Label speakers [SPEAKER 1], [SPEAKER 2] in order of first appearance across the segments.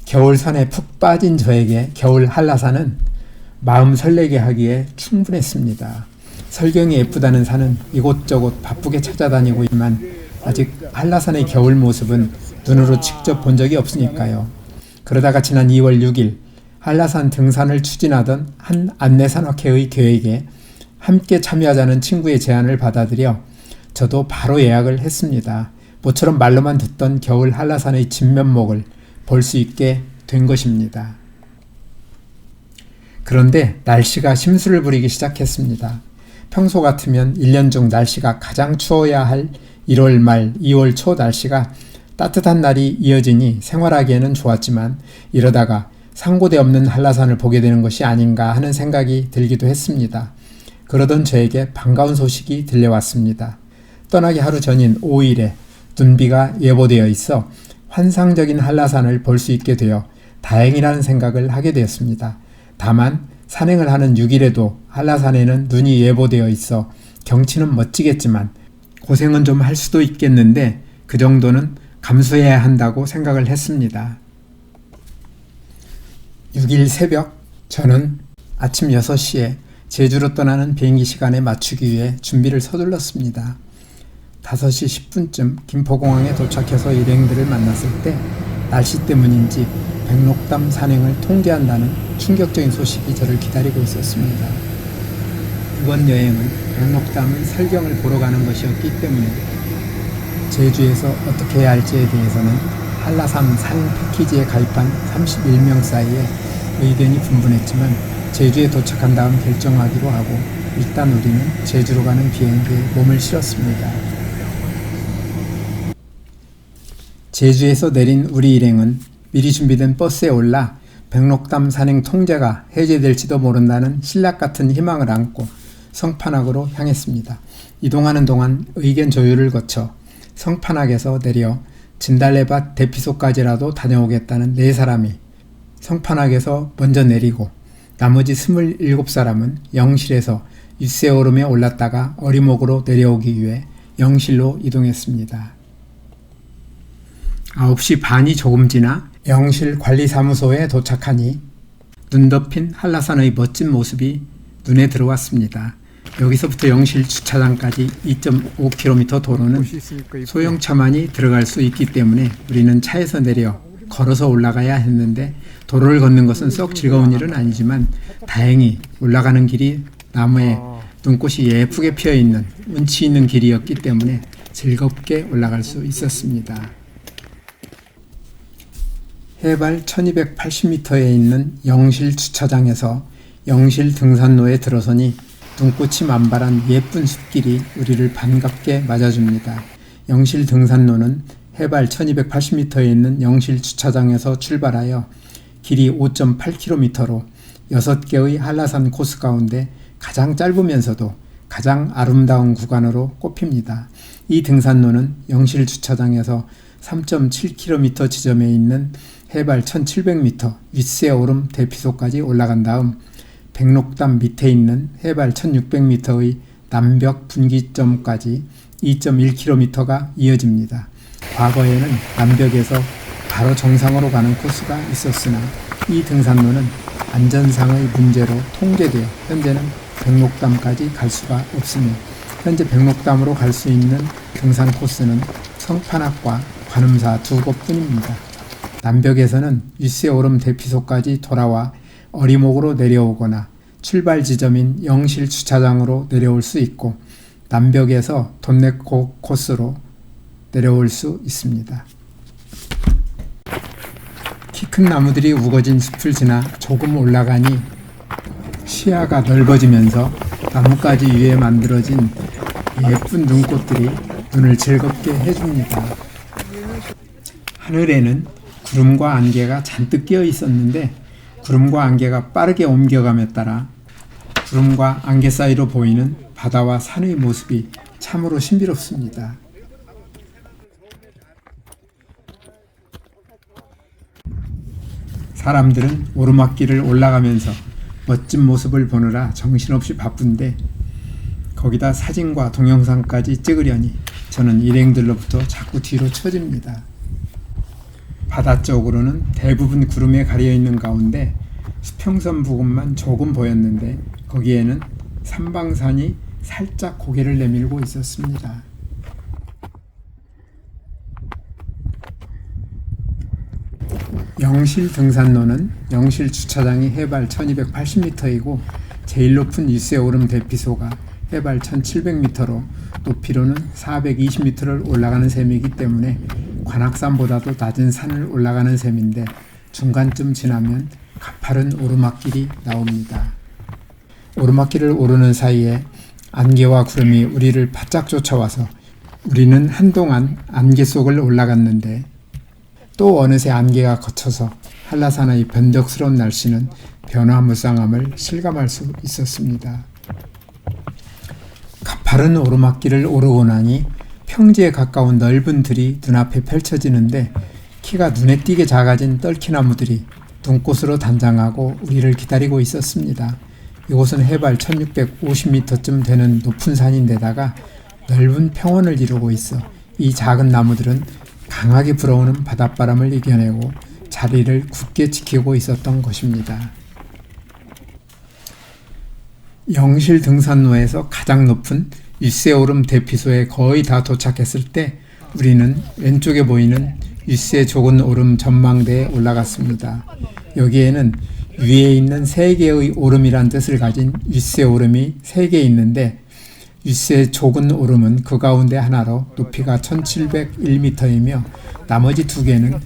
[SPEAKER 1] 겨울산에 푹 빠진 저에게 겨울 한라산은 마음 설레게 하기에 충분했습니다. 설경이 예쁘다는 산은 이곳저곳 바쁘게 찾아다니고 있지만 아직 한라산의 겨울 모습은 눈으로 직접 본 적이 없으니까요. 그러다가 지난 2월 6일 한라산 등산을 추진하던 한 안내산업회의 계획에 함께 참여하자는 친구의 제안을 받아들여 저도 바로 예약을 했습니다. 모처럼 말로만 듣던 겨울 한라산의 진면목을 볼 수 있게 된 것입니다. 그런데 날씨가 심술을 부리기 시작했습니다. 평소 같으면 1년 중 날씨가 가장 추워야 할 1월 말 2월 초 날씨가 따뜻한 날이 이어지니 생활하기에는 좋았지만 이러다가 상고대 없는 한라산을 보게 되는 것이 아닌가 하는 생각이 들기도 했습니다. 그러던 저에게 반가운 소식이 들려왔습니다. 떠나기 하루 전인 5일에 눈비가 예보되어 있어 환상적인 한라산을 볼 수 있게 되어 다행이라는 생각을 하게 되었습니다. 다만 산행을 하는 6일에도 한라산에는 눈이 예보되어 있어 경치는 멋지겠지만 고생은 좀 할 수도 있겠는데 그 정도는 감수해야 한다고 생각을 했습니다. 6일 새벽 저는 아침 6시에 제주로 떠나는 비행기 시간에 맞추기 위해 준비를 서둘렀습니다. 5시 10분쯤 김포공항에 도착해서 일행들을 만났을 때 날씨 때문인지 백록담 산행을 통제한다는 충격적인 소식이 저를 기다리고 있었습니다. 이번 여행은 백록담의 설경을 보러 가는 것이었기 때문에 제주에서 어떻게 해야 할지에 대해서는 한라산 산행 패키지에 가입한 31명 사이에 의견이 분분했지만 제주에 도착한 다음 결정하기로 하고 일단 우리는 제주로 가는 비행기에 몸을 실었습니다. 제주에서 내린 우리 일행은 미리 준비된 버스에 올라 백록담 산행 통제가 해제될지도 모른다는 신락 같은 희망을 안고 성판악으로 향했습니다. 이동하는 동안 의견 조율을 거쳐 성판악에서 내려 진달래밭 대피소까지라도 다녀오겠다는 4사람이 성판악에서 먼저 내리고 나머지 27사람은 영실에서 윗세오름에 올랐다가 어리목으로 내려오기 위해 영실로 이동했습니다. 9시 반이 조금 지나 영실 관리사무소에 도착하니 눈 덮인 한라산의 멋진 모습이 눈에 들어왔습니다. 여기서부터 영실 주차장까지 2.5km 도로는 소형차만이 들어갈 수 있기 때문에 우리는 차에서 내려 걸어서 올라가야 했는데 도로를 걷는 것은 썩 즐거운 일은 아니지만 다행히 올라가는 길이 나무에 눈꽃이 예쁘게 피어있는 운치 있는 길이었기 때문에 즐겁게 올라갈 수 있었습니다. 해발 1280m에 있는 영실 주차장에서 영실 등산로에 들어서니 눈꽃이 만발한 예쁜 숲길이 우리를 반갑게 맞아줍니다. 영실 등산로는 해발 1280m에 있는 영실 주차장에서 출발하여 길이 5.8km로 6개의 한라산 코스 가운데 가장 짧으면서도 가장 아름다운 구간으로 꼽힙니다. 이 등산로는 영실 주차장에서 3.7km 지점에 있는 해발 1700m 윗세오름 대피소까지 올라간 다음 백록담 밑에 있는 해발 1600m의 남벽 분기점까지 2.1km가 이어집니다. 과거에는 남벽에서 바로 정상으로 가는 코스가 있었으나 이 등산로는 안전상의 문제로 통제되어 현재는 백록담까지 갈 수가 없으며 현재 백록담으로 갈 수 있는 등산 코스는 성판악과 관음사 2곳뿐입니다. 남벽에서는 윗세오름 대피소까지 돌아와 어리목으로 내려오거나 출발 지점인 영실 주차장으로 내려올 수 있고 남벽에서 돈내코 코스로 내려올 수 있습니다. 키 큰 나무들이 우거진 숲을 지나 조금 올라가니 시야가 넓어지면서 나뭇가지 위에 만들어진 예쁜 눈꽃들이 눈을 즐겁게 해줍니다. 하늘에는 구름과 안개가 잔뜩 끼어 있었는데 구름과 안개가 빠르게 옮겨감에 따라 구름과 안개 사이로 보이는 바다와 산의 모습이 참으로 신비롭습니다. 사람들은 오르막길을 올라가면서 멋진 모습을 보느라 정신없이 바쁜데 거기다 사진과 동영상까지 찍으려니 저는 일행들로부터 자꾸 뒤로 처집니다. 바다 쪽으로는 대부분 구름에 가려 있는 가운데 수평선 부근만 조금 보였는데 거기에는 삼방산이 살짝 고개를 내밀고 있었습니다. 영실 등산로는 영실 주차장이 해발 1280m이고 제일 높은 윗세오름 대피소가 해발 1700m로 높이로는 420m를 올라가는 셈이기 때문에 관악산보다도 낮은 산을 올라가는 셈인데 중간쯤 지나면 가파른 오르막길이 나옵니다. 오르막길을 오르는 사이에 안개와 구름이 우리를 바짝 쫓아와서 우리는 한동안 안개 속을 올라갔는데 또 어느새 안개가 걷혀서 한라산의 변덕스러운 날씨는 변화무쌍함을 실감할 수 있었습니다. 가파른 오르막길을 오르고 나니 평지에 가까운 넓은 들이 눈앞에 펼쳐지는데 키가 눈에 띄게 작아진 떨키나무들이 눈꽃으로 단장하고 우리를 기다리고 있었습니다. 이곳은 해발 1650m쯤 되는 높은 산인데다가 넓은 평원을 이루고 있어 이 작은 나무들은 강하게 불어오는 바닷바람을 이겨내고 자리를 굳게 지키고 있었던 것입니다. 영실 등산로에서 가장 높은 윗세오름 대피소에 거의 다 도착했을 때 우리는 왼쪽에 보이는 윗세 좁은 오름 전망대에 올라갔습니다. 여기에는 위에 있는 3개의 오름이란 뜻을 가진 윗세 오름이 3개 있는데 윗세 좁은 오름은 그 가운데 하나로 높이가 1701m이며 나머지 2개는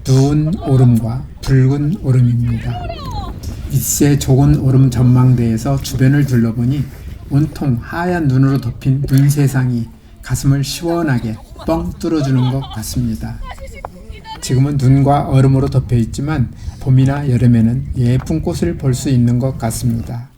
[SPEAKER 1] 누운 오름과 붉은 오름입니다. 윗세 좁은 오름 전망대에서 주변을 둘러보니 온통 하얀 눈으로 덮인 눈 세상이 가슴을 시원하게 뻥 뚫어주는 것 같습니다. 지금은 눈과 얼음으로 덮여 있지만 봄이나 여름에는 예쁜 꽃을 볼 수 있는 것 같습니다.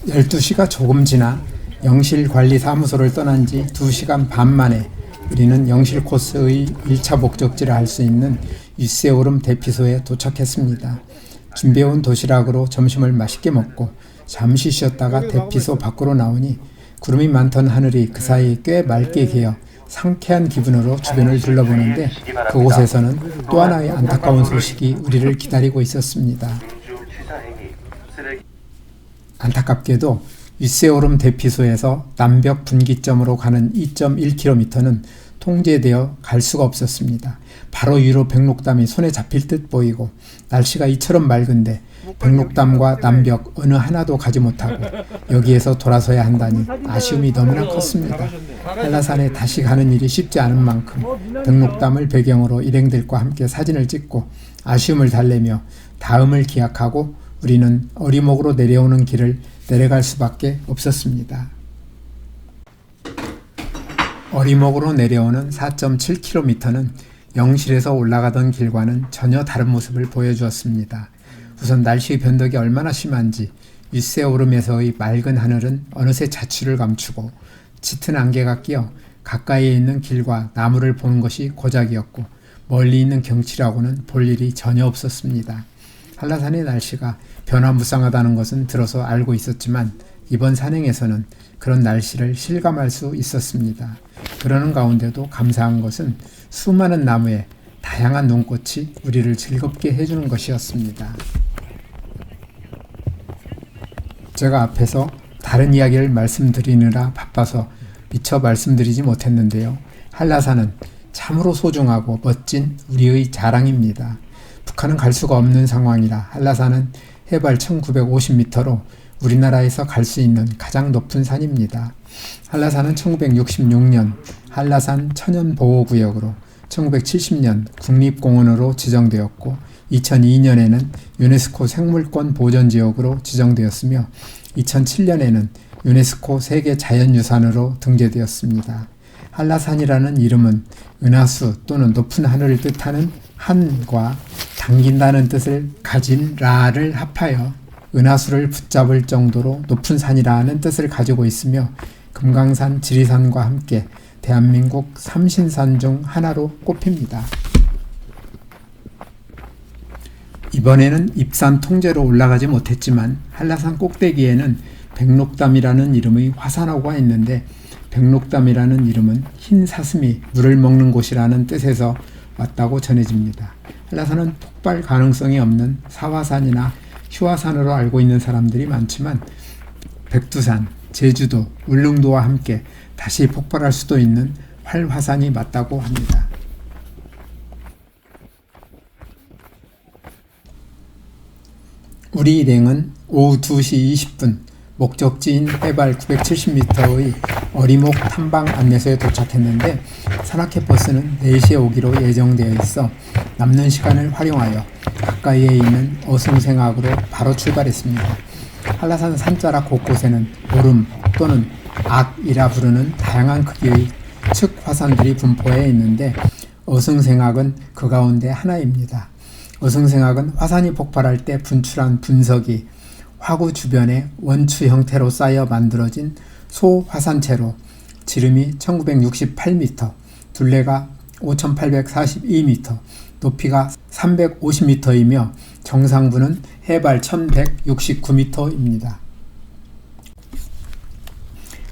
[SPEAKER 1] 12시가 조금 지나 영실관리사무소를 떠난 지 2시간 반 만에 우리는 영실 코스의 1차 목적지를 할 수 있는 윗세오름 대피소에 도착했습니다. 준비해온 도시락으로 점심을 맛있게 먹고 잠시 쉬었다가 대피소 밖으로 나오니 구름이 많던 하늘이 그 사이 꽤 맑게 개어 상쾌한 기분으로 주변을 둘러보는데 그곳에서는 또 하나의 안타까운 소식이 우리를 기다리고 있었습니다. 안타깝게도 윗세오름 대피소에서 남벽 분기점으로 가는 2.1km는 통제되어 갈 수가 없었습니다. 바로 위로 백록담이 손에 잡힐 듯 보이고 날씨가 이처럼 맑은데 백록담과 남벽 어느 하나도 가지 못하고 여기에서 돌아서야 한다니 아쉬움이 너무나 컸습니다. 한라산에 다시 가는 일이 쉽지 않은 만큼 백록담을 배경으로 일행들과 함께 사진을 찍고 아쉬움을 달래며 다음을 기약하고 우리는 어리목으로 내려오는 길을 내려갈 수밖에 없었습니다. 어리목으로 내려오는 4.7km는 영실에서 올라가던 길과는 전혀 다른 모습을 보여주었습니다. 우선 날씨의 변덕이 얼마나 심한지 윗세오름에서의 맑은 하늘은 어느새 자취를 감추고 짙은 안개가 끼어 가까이에 있는 길과 나무를 보는 것이 고작이었고 멀리 있는 경치라고는 볼 일이 전혀 없었습니다. 한라산의 날씨가 변화무쌍하다는 것은 들어서 알고 있었지만 이번 산행에서는 그런 날씨를 실감할 수 있었습니다. 그러는 가운데도 감사한 것은 수많은 나무에 다양한 눈꽃이 우리를 즐겁게 해주는 것이었습니다. 제가 앞에서 다른 이야기를 말씀드리느라 바빠서 미처 말씀드리지 못했는데요. 한라산은 참으로 소중하고 멋진 우리의 자랑입니다. 북한은 갈 수가 없는 상황이라 한라산은 해발 1950m로 우리나라에서 갈 수 있는 가장 높은 산입니다. 한라산은 1966년 한라산 천연보호구역으로 1970년 국립공원으로 지정되었고 2002년에는 유네스코 생물권 보전지역으로 지정되었으며 2007년에는 유네스코 세계자연유산으로 등재되었습니다. 한라산이라는 이름은 은하수 또는 높은 하늘을 뜻하는 한과 당긴다는 뜻을 가진 라를 합하여 은하수를 붙잡을 정도로 높은 산이라는 뜻을 가지고 있으며 금강산, 지리산과 함께 대한민국 3신산 중 하나로 꼽힙니다. 이번에는 입산 통제로 올라가지 못했지만 한라산 꼭대기에는 백록담이라는 이름의 화산호가 있는데 백록담이라는 이름은 흰 사슴이 물을 먹는 곳이라는 뜻에서 왔다고 전해집니다. 한라산은 폭발 가능성이 없는 사화산이나 휴화산으로 알고 있는 사람들이 많지만 백두산, 제주도, 울릉도와 함께 다시 폭발할 수도 있는 활화산이 맞다고 합니다. 우리 일행은 오후 2시 20분 목적지인 해발 970m의 어리목 탐방 안내소에 도착했는데 산악회 버스는 4시에 오기로 예정되어 있어 남는 시간을 활용하여 가까이에 있는 어승생악으로 바로 출발했습니다. 한라산 산자락 곳곳에는 오름 또는 악이라 부르는 다양한 크기의 측 화산들이 분포해 있는데 어승생악은 그 가운데 하나입니다. 어승생악은 화산이 폭발할 때 분출한 분석이 화구 주변에 원추 형태로 쌓여 만들어진 소화산체로 지름이 1968m, 둘레가 5842m, 높이가 350m이며 정상부는 해발 1169m입니다.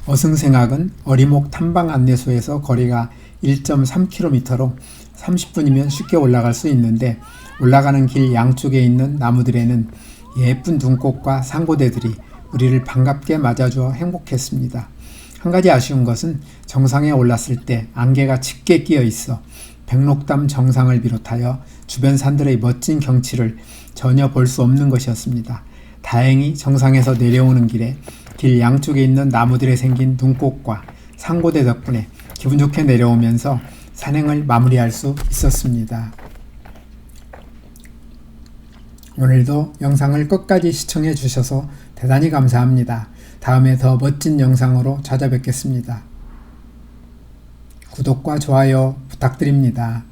[SPEAKER 1] 어승생악은 어리목 탐방 안내소에서 거리가 1.3km로 30분이면 쉽게 올라갈 수 있는데 올라가는 길 양쪽에 있는 나무들에는 예쁜 눈꽃과 상고대들이 우리를 반갑게 맞아주어 행복했습니다. 한 가지 아쉬운 것은 정상에 올랐을 때 안개가 짙게 끼어 있어 백록담 정상을 비롯하여 주변 산들의 멋진 경치를 전혀 볼 수 없는 것이었습니다. 다행히 정상에서 내려오는 길에 길 양쪽에 있는 나무들에 생긴 눈꽃과 상고대 덕분에 기분 좋게 내려오면서 산행을 마무리할 수 있었습니다. 오늘도 영상을 끝까지 시청해 주셔서 대단히 감사합니다. 다음에 더 멋진 영상으로 찾아뵙겠습니다. 구독과 좋아요 부탁드립니다.